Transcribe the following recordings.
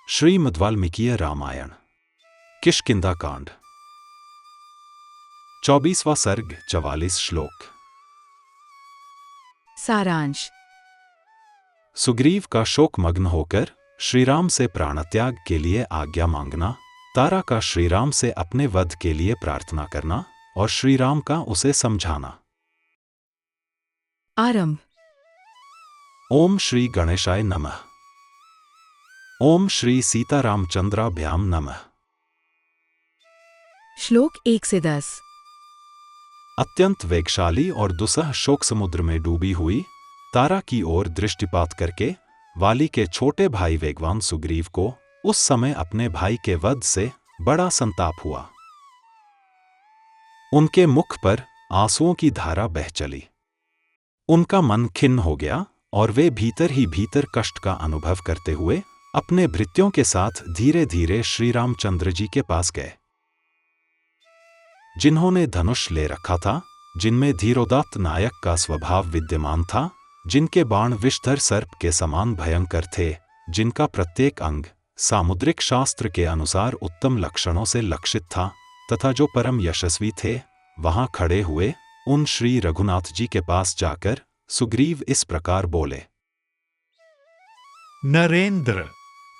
श्रीमद् वाल्मीकीय रामायण किष्किंधा कांड 24वां सर्ग 44 श्लोक। सारांश। सुग्रीव का शोकमग्न होकर श्रीराम से प्राणत्याग के लिए आज्ञा मांगना, तारा का श्रीराम से अपने वध के लिए प्रार्थना करना और श्रीराम का उसे समझाना। आरंभ। ओम श्री गणेशाय नमः। ओम श्री सीतारामचंद्राभ्याम नमः। श्लोक 1 से 10। अत्यंत वेगशाली और दुसह शोक समुद्र में डूबी हुई तारा की ओर दृष्टिपात करके वाली के छोटे भाई वेगवान सुग्रीव को उस समय अपने भाई के वध से बड़ा संताप हुआ। उनके मुख पर आंसुओं की धारा बह चली। उनका मन खिन्न हो गया और वे भीतर ही भीतर कष्ट का अनुभव करते हुए अपने भृत्यों के साथ धीरे धीरे श्री रामचंद्र जी के पास गए, जिन्होंने धनुष ले रखा था, जिनमें धीरोदात्त नायक का स्वभाव विद्यमान था, जिनके बाण विषधर सर्प के समान भयंकर थे, जिनका प्रत्येक अंग सामुद्रिक शास्त्र के अनुसार उत्तम लक्षणों से लक्षित था तथा जो परम यशस्वी थे। वहां खड़े हुए उन श्री रघुनाथ जी के पास जाकर सुग्रीव इस प्रकार बोले। नरेंद्र,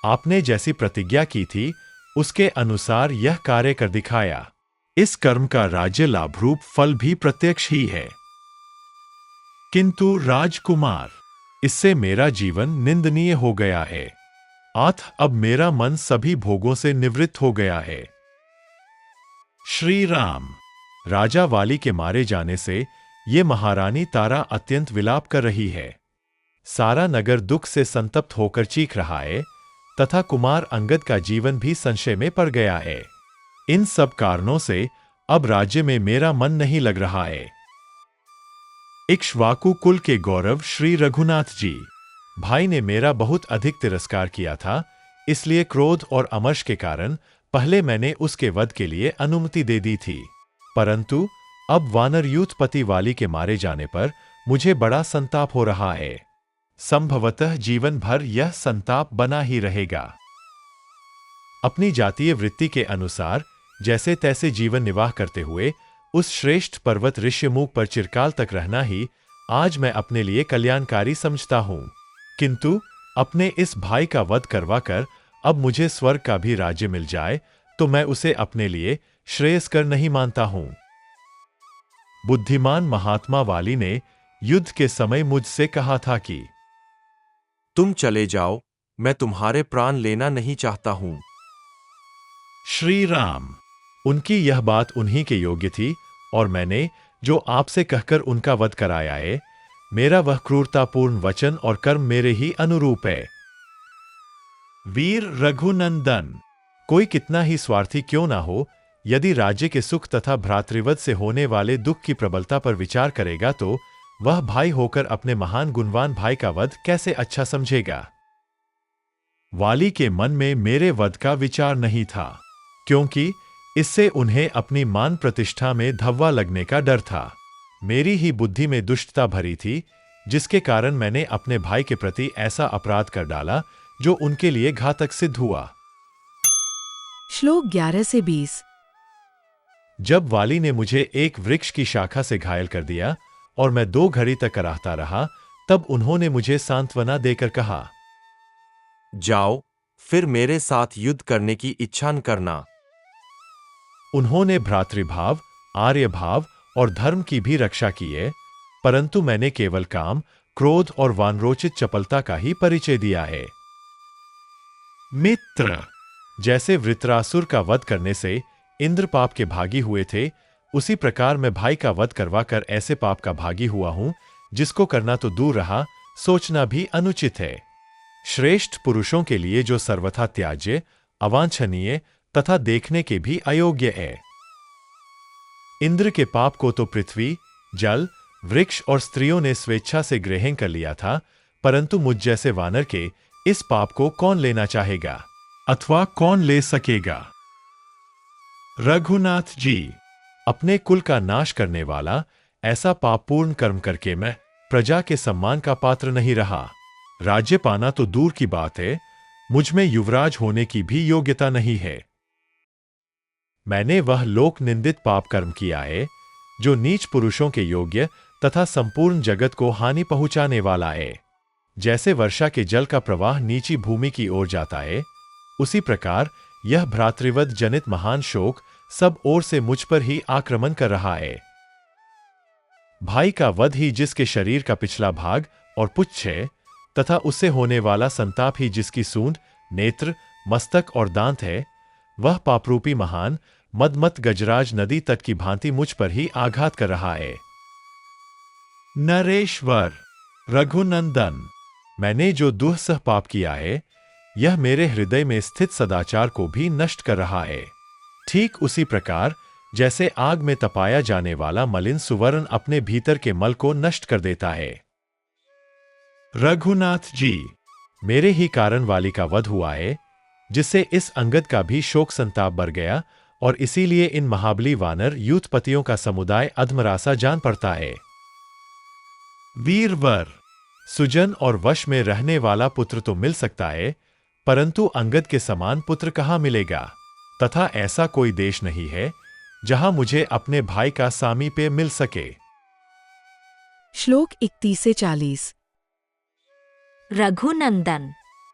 आपने जैसी प्रतिज्ञा की थी उसके अनुसार यह कार्य कर दिखाया। इस कर्म का राज्य लाभरूप फल भी प्रत्यक्ष ही है। किंतु राजकुमार, इससे मेरा जीवन निंदनीय हो गया है। अब मेरा मन सभी भोगों से निवृत्त हो गया है। श्री राम, राजा वाली के मारे जाने से ये महारानी तारा अत्यंत विलाप कर रही है। सारा नगर दुख से संतप्त होकर चीख रहा है तथा कुमार अंगद का जीवन भी संशय में पड़ गया है। इन सब कारणों से अब राज्य में मेरा मन नहीं लग रहा है। इक्ष्वाकु कुल के गौरव श्री रघुनाथ जी भाई ने मेरा बहुत अधिक तिरस्कार किया था, इसलिए क्रोध और अमर्ष के कारण पहले मैंने उसके वध के लिए अनुमति दे दी थी, परंतु अब वानर यूथपति वाली के मारे जाने पर मुझे बड़ा संताप हो रहा है। संभवतः जीवन भर यह संताप बना ही रहेगा। अपनी जातीय वृत्ति के अनुसार जैसे तैसे जीवन निर्वाह करते हुए उस श्रेष्ठ पर्वत ऋष्यमुख पर चिरकाल तक रहना ही आज मैं अपने लिए कल्याणकारी समझता हूं, किंतु अपने इस भाई का वध करवाकर अब मुझे स्वर्ग का भी राज्य मिल जाए तो मैं उसे अपने लिए श्रेयस्कर नहीं मानता हूं। बुद्धिमान महात्मा वाली ने युद्ध के समय मुझसे कहा था कि तुम चले जाओ, मैं तुम्हारे प्राण लेना नहीं चाहता हूं। श्री राम, उनकी यह बात उन्हीं के योग्य थी और मैंने जो आपसे कहकर उनका वध कराया है, मेरा वह क्रूरतापूर्ण वचन और कर्म मेरे ही अनुरूप है। वीर रघुनंदन, कोई कितना ही स्वार्थी क्यों ना हो, यदि राज्य के सुख तथा भ्रातृवध से होने वाले दुख की प्रबलता पर विचार करेगा तो वह भाई होकर अपने महान गुणवान भाई का वध कैसे अच्छा समझेगा। वाली के मन में मेरे वध का विचार नहीं था, क्योंकि इससे उन्हें अपनी मान प्रतिष्ठा में धब्बा लगने का डर था। मेरी ही बुद्धि में दुष्टता भरी थी, जिसके कारण मैंने अपने भाई के प्रति ऐसा अपराध कर डाला जो उनके लिए घातक सिद्ध हुआ। श्लोक 11 से 20। जब वाली ने मुझे एक वृक्ष की शाखा से घायल कर दिया और मैं 2 घड़ी तक कराहता रहा, तब उन्होंने मुझे सांत्वना देकर कहा, जाओ, फिर मेरे साथ युद्ध करने की इच्छा न करना। उन्होंने भ्रातृभाव, आर्यभाव और धर्म की भी रक्षा की है, परंतु मैंने केवल काम, क्रोध और वानरोचित चपलता का ही परिचय दिया है। मित्र, जैसे वृत्रासुर का वध करने से इंद्र पाप के भागी हुए थे, उसी प्रकार मैं भाई का वध करवाकर ऐसे पाप का भागी हुआ हूं जिसको करना तो दूर रहा, सोचना भी अनुचित है। श्रेष्ठ पुरुषों के लिए जो सर्वथा त्याज्य, अवांछनीय तथा देखने के भी अयोग्य है। इंद्र के पाप को तो पृथ्वी, जल, वृक्ष और स्त्रियों ने स्वेच्छा से ग्रहण कर लिया था, परंतु मुझ जैसे वानर के इस पाप को कौन लेना चाहेगा अथवा कौन ले सकेगा। रघुनाथ जी, अपने कुल का नाश करने वाला ऐसा पापपूर्ण कर्म करके मैं प्रजा के सम्मान का पात्र नहीं रहा। राज्य पाना तो दूर की बात है, मुझ में युवराज होने की भी योग्यता नहीं है। मैंने वह लोक निंदित पाप कर्म किया है जो नीच पुरुषों के योग्य तथा संपूर्ण जगत को हानि पहुंचाने वाला है। जैसे वर्षा के जल का प्रवाह नीची भूमि की ओर जाता है, उसी प्रकार यह भ्रातृवध जनित महान शोक सब ओर से मुझ पर ही आक्रमण कर रहा है। भाई का वध ही जिसके शरीर का पिछला भाग और पुच्छ है, तथा उससे होने वाला संताप ही जिसकी सूंड, नेत्र, मस्तक और दांत है, वह पापरूपी महान मदमत गजराज नदी तट की भांति मुझ पर ही आघात कर रहा है। नरेश्वर, रघुनंदन, मैंने जो दुस्सह पाप किया है, यह मेरे हृदय में स्थित सदाचार को भी नष्ट कर रहा है। ठीक उसी प्रकार जैसे आग में तपाया जाने वाला मलिन सुवर्ण अपने भीतर के मल को नष्ट कर देता है। रघुनाथ जी, मेरे ही कारण वाली का वध हुआ है, जिससे इस अंगद का भी शोक संताप बढ़ गया, और इसीलिए इन महाबली वानर यूथपतियों का समुदाय अधमरासा जान पड़ता है। वीरवर, सुजन और वश में रहने वाला पुत्र तो मिल सकता है, परंतु अंगद के समान पुत्र कहाँ मिलेगा, तथा ऐसा कोई देश नहीं है जहां मुझे अपने भाई का सामीप्य मिल सके। श्लोक 31 से 40। रघुनंदन,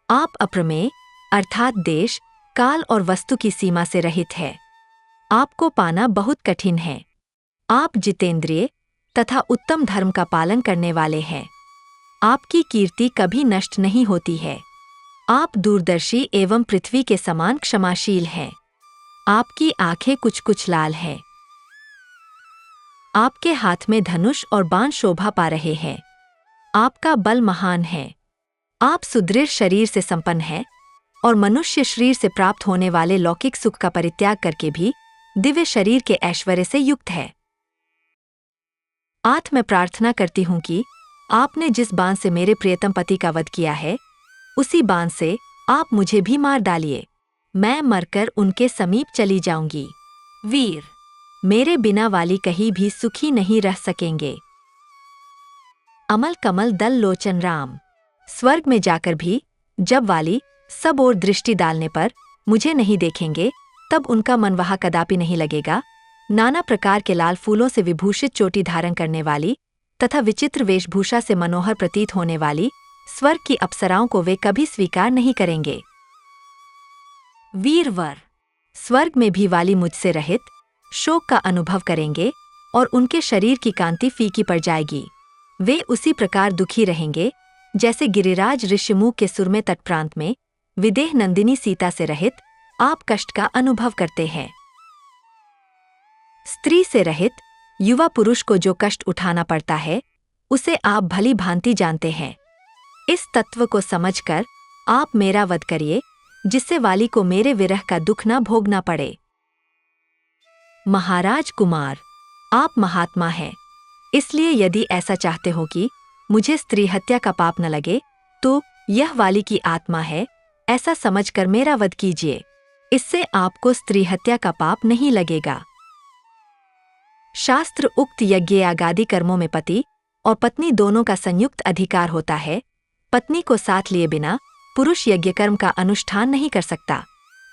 आप अप्रमेय अर्थात देश, काल और वस्तु की सीमा से रहित है। आपको पाना बहुत कठिन है। आप जितेंद्रिय तथा उत्तम धर्म का पालन करने वाले हैं। आपकी कीर्ति कभी नष्ट नहीं होती है। आप दूरदर्शी एवं पृथ्वी के समान क्षमाशील हैं। आपकी आंखें कुछ कुछ लाल हैं। आपके हाथ में धनुष और बाण शोभा पा रहे हैं। आपका बल महान है। आप सुदृढ़ शरीर से संपन्न हैं और मनुष्य शरीर से प्राप्त होने वाले लौकिक सुख का परित्याग करके भी दिव्य शरीर के ऐश्वर्य से युक्त है। आज मैं प्रार्थना करती हूँ कि आपने जिस बाण से मेरे प्रियतम पति का वध किया है, उसी बाण से आप मुझे भी मार डालिए। मैं मरकर उनके समीप चली जाऊंगी। वीर, मेरे बिना वाली कहीं भी सुखी नहीं रह सकेंगे। अमल कमल दल लोचन राम, स्वर्ग में जाकर भी जब वाली सब ओर दृष्टि डालने पर मुझे नहीं देखेंगे, तब उनका मन वहाँ कदापि नहीं लगेगा। नाना प्रकार के लाल फूलों से विभूषित चोटी धारण करने वाली तथा विचित्र वेशभूषा से मनोहर प्रतीत होने वाली स्वर्ग की अप्सराओं को वे कभी स्वीकार नहीं करेंगे। वीरवर, स्वर्ग में भी वाली मुझसे रहित शोक का अनुभव करेंगे और उनके शरीर की कांति फीकी पड़ जाएगी। वे उसी प्रकार दुखी रहेंगे जैसे गिरिराज ऋषिमुख के सुरमे तट प्रांत में विदेह नंदिनी सीता से रहित आप कष्ट का अनुभव करते हैं। स्त्री से रहित युवा पुरुष को जो कष्ट उठाना पड़ता है, उसे आप भली भांति जानते हैं। इस तत्व को समझकर आप मेरा वध करिए, जिससे वाली को मेरे विरह का दुख न भोगना पड़े। महाराज कुमार, आप महात्मा हैं, इसलिए यदि ऐसा चाहते हो कि मुझे स्त्री हत्या का पाप न लगे, तो यह वाली की आत्मा है, ऐसा समझकर मेरा वध कीजिए। इससे आपको स्त्री हत्या का पाप नहीं लगेगा। शास्त्र उक्त यज्ञ यागादि कर्मों में पति और पत्नी दोनों का संयुक्त अधिकार होता है। पत्नी को साथ लिए बिना पुरुष यज्ञ कर्म का अनुष्ठान नहीं कर सकता।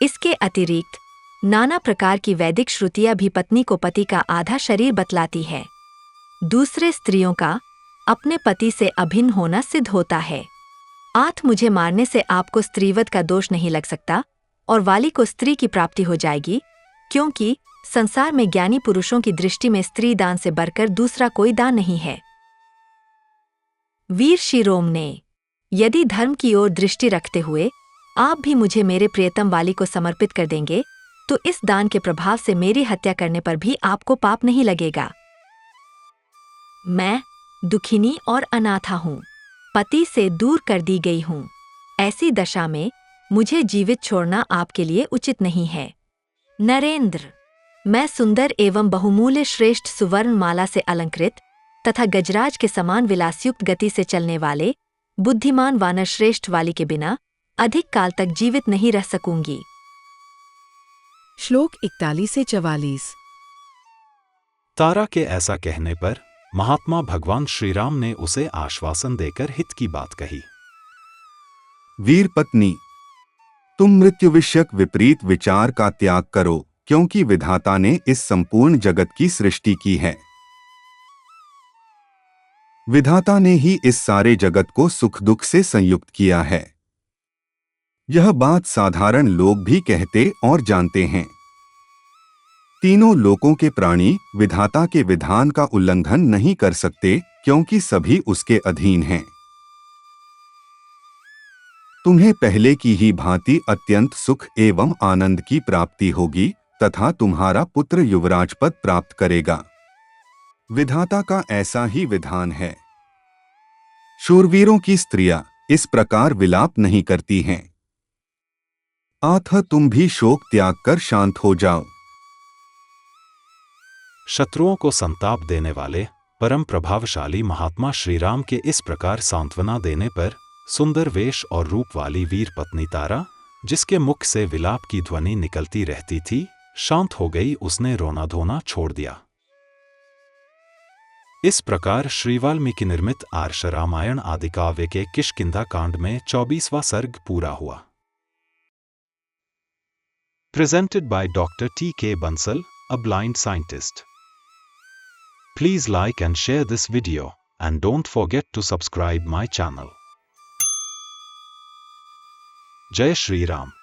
इसके अतिरिक्त नाना प्रकार की वैदिक श्रुतियां भी पत्नी को पति का आधा शरीर बतलाती है। दूसरे स्त्रियों का अपने पति से अभिन्न होना सिद्ध होता है। आठ मुझे मारने से आपको स्त्रीवध का दोष नहीं लग सकता और वाली को स्त्री की प्राप्ति हो जाएगी, क्योंकि संसार में ज्ञानी पुरुषों की दृष्टि में स्त्री दान से बढ़कर दूसरा कोई दान नहीं है। वीर शिरोम ने, यदि धर्म की ओर दृष्टि रखते हुए आप भी मुझे मेरे प्रियतम वाली को समर्पित कर देंगे, तो इस दान के प्रभाव से मेरी हत्या करने पर भी आपको पाप नहीं लगेगा। मैं दुखिनी और अनाथा हूँ, पति से दूर कर दी गई हूँ। ऐसी दशा में मुझे जीवित छोड़ना आपके लिए उचित नहीं है। नरेंद्र, मैं सुंदर एवं बहुमूल्य श्रेष्ठ सुवर्ण माला से अलंकृत तथा गजराज के समान विलासयुक्त गति से चलने वाले बुद्धिमान वानर श्रेष्ठ वाली के बिना अधिक काल तक जीवित नहीं रह सकूंगी। श्लोक 41 से 44। तारा के ऐसा कहने पर महात्मा भगवान श्रीराम ने उसे आश्वासन देकर हित की बात कही। वीर पत्नी, तुम मृत्यु विषयक विपरीत विचार का त्याग करो, क्योंकि विधाता ने इस संपूर्ण जगत की सृष्टि की है। विधाता ने ही इस सारे जगत को सुख दुख से संयुक्त किया है। यह बात साधारण लोग भी कहते और जानते हैं। तीनों लोकों के प्राणी विधाता के विधान का उल्लंघन नहीं कर सकते, क्योंकि सभी उसके अधीन हैं। तुम्हें पहले की ही भांति अत्यंत सुख एवं आनंद की प्राप्ति होगी तथा तुम्हारा पुत्र युवराज पद प्राप्त करेगा। विधाता का ऐसा ही विधान है। शूरवीरों की स्त्रियां इस प्रकार विलाप नहीं करती हैं। अतः तुम भी शोक त्याग कर शांत हो जाओ। शत्रुओं को संताप देने वाले परम प्रभावशाली महात्मा श्री राम के इस प्रकार सांत्वना देने पर सुंदर वेश और रूप वाली वीर पत्नी तारा, जिसके मुख से विलाप की ध्वनि निकलती रहती थी, शांत हो गई। उसने रोना धोना छोड़ दिया। इस प्रकार श्री वाल्मीकि निर्मित आर्ष रामायण आदि काव्य के किष्किंधा कांड में 24वां सर्ग पूरा हुआ। Presented by doctor T.K. Bansal, a blind scientist. Please like and share this video, and don't forget to subscribe my channel. Jai Shri Ram.